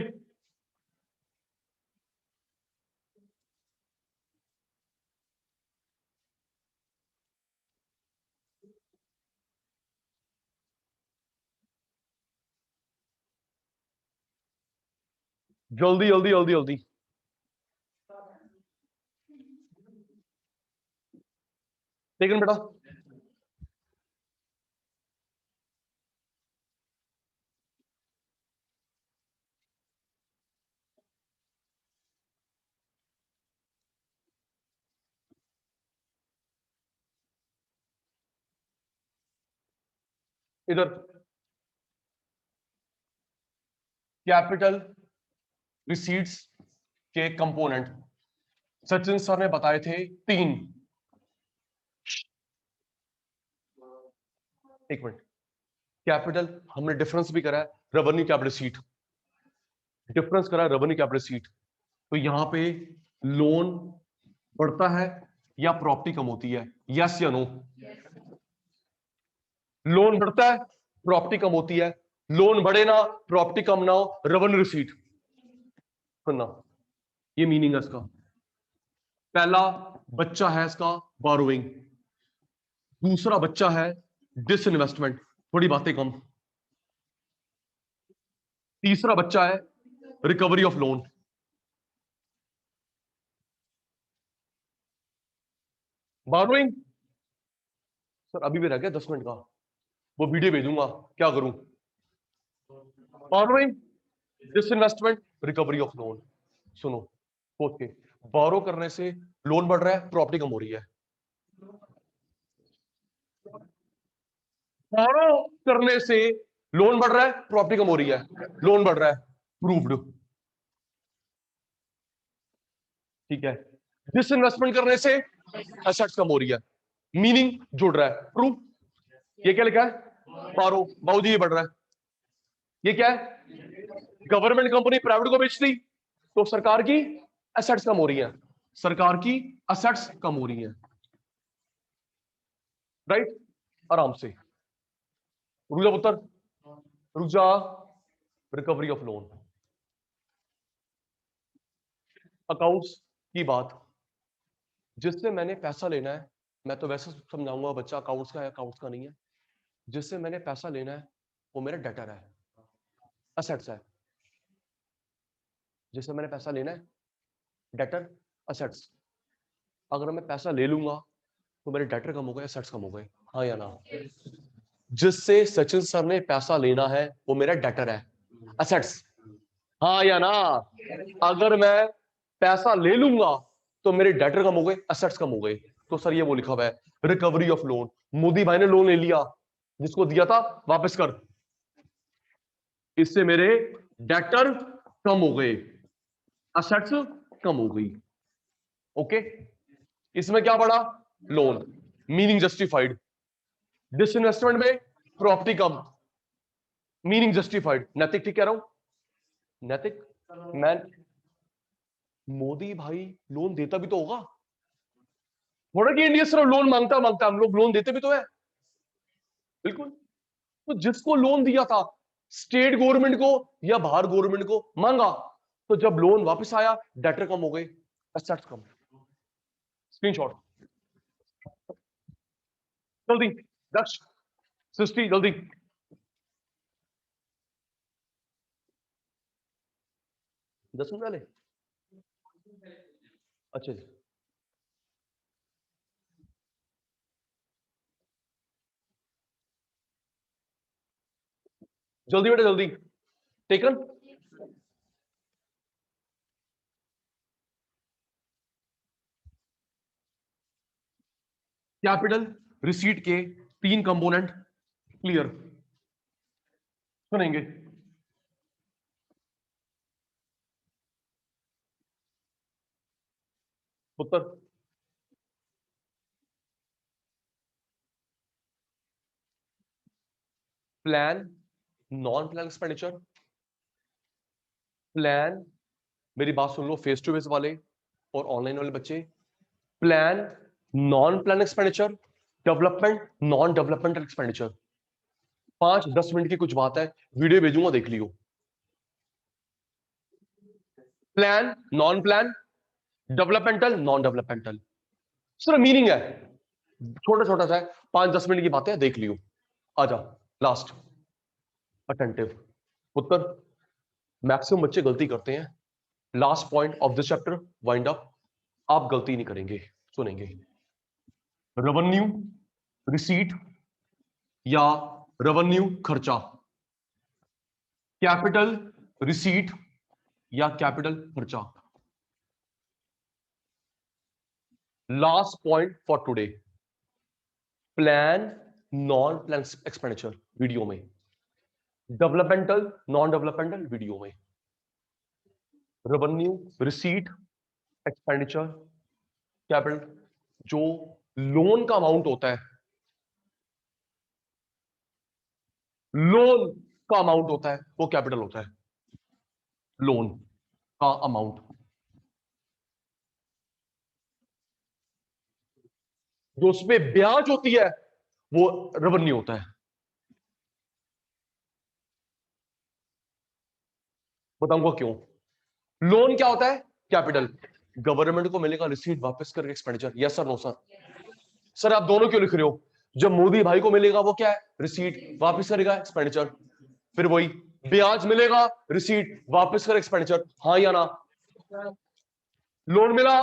जल्दी जल्दी जल्दी जल्दी। लेकिन बेटा इधर कैपिटल रिसीट्स के कंपोनेंट सचिन सर ने बताए थे 3। एक मिनट, कैपिटल हमने डिफरेंस भी करा है, रेवेन्यू कैपिटल रिसीट, डिफरेंस करा है रेवेन्यू कैपिटल रिसीट। तो यहां पे लोन बढ़ता है या प्रॉपर्टी कम होती है? यस या नो? लोन बढ़ता है, प्रॉपर्टी कम होती है। लोन बढ़े ना, प्रॉपर्टी कम ना हो, रेवेन्यू रिसीट। सुनना, ये मीनिंग है इसका। पहला बच्चा है इसका बोरोइंग, दूसरा बच्चा है डिसइन्वेस्टमेंट, थोड़ी बातें कम, तीसरा बच्चा है recovery of loan. Borrowing sir अभी भी रह गया 10 मिनट का, वो वीडियो भेजूंगा, क्या करूं? Borrowing, disinvestment, recovery of loan. सुनो, ओके, बोरो करने से लोन बढ़ रहा है, प्रॉपर्टी कम हो रही है। बोरो करने से लोन बढ़ रहा है, प्रॉपर्टी कम हो रही है। लोन बढ़ रहा है, प्रूव्ड, ठीक है। डिसइन्वेस्टमेंट करने से एसेट्स कम हो रही है, मीनिंग जुड़ रहा है, प्रूफ। ये क्या लिखा है? बोरो, बाबूजी ये बढ़ रहा है। ये क्या है? गवर्नमेंट कंपनी प्राइवेट को बेचती तो सरकार की एसेट्स कम हो रही हैं, सरकार की एसेट्स कम हो रही हैं, राइट। आराम से रुक जा पुत्र, रुक जा। रिकवरी ऑफ लोन, अकाउंट्स की बात, जिससे मैंने पैसा लेना है, मैं तो वैसे समझाऊंगा बच्चा अकाउंट्स का है, अकाउंट्स का नहीं है। जिससे मैंने पैसा लेना है वो मेरा डेटर है, असेट्स है। जिससे मैंने पैसा लेना है, डेटर, असेट्स। अगर मैं पैसा ले लूंगा तो मेरे डेटर कम हो गए, असेट्स कम हो गए, हाँ या ना? जिससे सचिन सर ने पैसा लेना है वो मेरा डेटर है, असेट्स, हाँ या ना? अगर मैं पैसा ले लूंगा तो मेरे डेटर कम हो गए, असेट्स कम हो गए। तो सर ये वो लिखा हुआ है, रिकवरी ऑफ लोन। मोदी भाई ने लोन ले लिया, जिसको दिया था वापस कर, इससे मेरे डेटर कम हो गए, असेट्स कम हो गई। ओके, इसमें क्या पड़ा? Loan, meaning justified. डिसइन्वेस्टमेंट में प्रॉपर्टी कम, मीनिंग जस्टिफाइड। नैतिक, ठीक कह रहा हूं? नैतिक। मैं, मोदी भाई लोन देता भी तो होगा, थोड़ा कि इंडिया सिर्फ लोन मांगता मांगता, हम लोग लोन देते भी तो है, बिल्कुल। तो जिसको लोन दिया था, स्टेट गवर्नमेंट को या बाहर गवर्नमेंट को, मांगा, तो जब लोन वापस आया डेटर कम हो गए, एसेट्स कम। स्क्रीनशॉट जल्दी, दक्ष, सृष्टि जल्दी। दस मिनट पहले, अच्छा जी, जल्दी बेटा जल्दी। टेकन, कैपिटल रिसीट के तीन कंपोनेंट क्लियर, सुनेंगे। उत्तर, plan, non plan expenditure. Plan, मेरी बात सुन लो फेस टू फेस वाले और ऑनलाइन वाले बच्चे, plan, non plan expenditure, development, non developmental expenditure. 5-10 minute की कुछ बात है, वीडियो भेजूंगा देख लियो। Plan, non plan, developmental, non developmental, सिर्फ मीनिंग है, छोटा छोटा सा है, 5-10 मिनट की बातें देख लियो। आजा लास्ट, अटेंटिव। उत्तर, मैक्सिमम बच्चे गलती करते हैं, last point of this chapter wind up, आप गलती नहीं करेंगे, सुनेंगे। रेवेन्यू रिसीट या रेवेन्यू खर्चा, कैपिटल रिसीट या कैपिटल खर्चा। Last point for today, plan, non plan expenditure video में, डेवलपमेंटल, नॉन डेवलपमेंटल वीडियो में, रेवेन्यू रिसीट, एक्सपेंडिचर, कैपिटल। जो लोन का अमाउंट होता है, लोन का अमाउंट होता है वो कैपिटल होता है, लोन का अमाउंट। जो उसमें ब्याज होती है वो रेवेन्यू होता है। बताऊंगा क्यों। लोन क्या होता है? कैपिटल। गवर्नमेंट को मिलेगा रिसीट वापस करके expenditure, yes sir no sir? Sir आप दोनों क्यों लिख रहे हो? जब मोदी भाई को मिलेगा वो क्या है? रिसीट वापस करेगा एक्सपेंडिचर। फिर वही ब्याज मिलेगा, रिसीट वापस कर एक्सपेंडिचर, हाँ या ना? लोन मिला,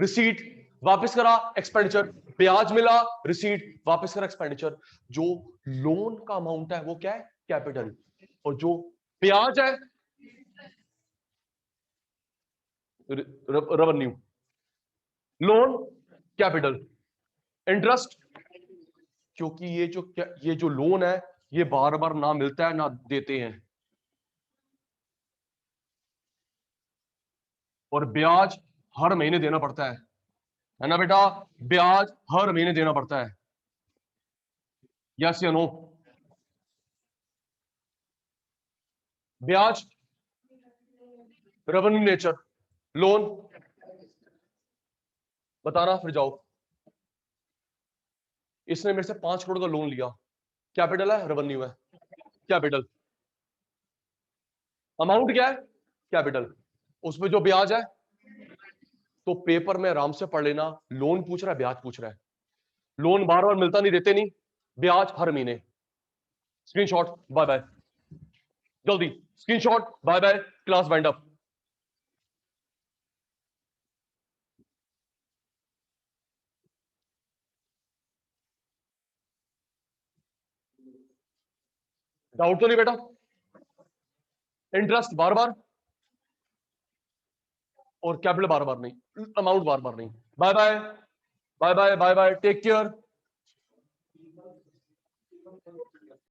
रिसीट वापस करा एक्सपेंडिचर, ब्याज मिला, रिसीट वापस करा एक्सपेंडिचर। जो लोन का अमाउंट है वो क्या है? कैपिटल। और जो ब्याज है रेवेन्यू। लोन कैपिटल, इंटरेस्ट, क्योंकि ये जो लोन है ये बार बार ना मिलता है ना देते हैं, और ब्याज हर महीने देना पड़ता है ना बेटा? ब्याज हर महीने देना पड़ता है, यस या नो? ब्याज रेवेन्यू नेचर, लोन बताना फिर जाओ। इसने मेरे से 5 करोड़ का लोन लिया, कैपिटल है रेवेन्यू है? कैपिटल। अमाउंट क्या है? कैपिटल। उसमें जो ब्याज है, तो पेपर में आराम से पढ़ लेना, लोन पूछ रहा है ब्याज पूछ रहा है। लोन बार बार मिलता नहीं, देते नहीं, ब्याज हर महीने। स्क्रीनशॉट, बाय बाय, जल्दी screenshot, bye bye, class wind up. Doubt तो नहीं बेटा? इंटरेस्ट बार बार और कैपिटल बार बार नहीं, अमाउंट बार बार नहीं। Bye bye, bye bye, bye bye, take care.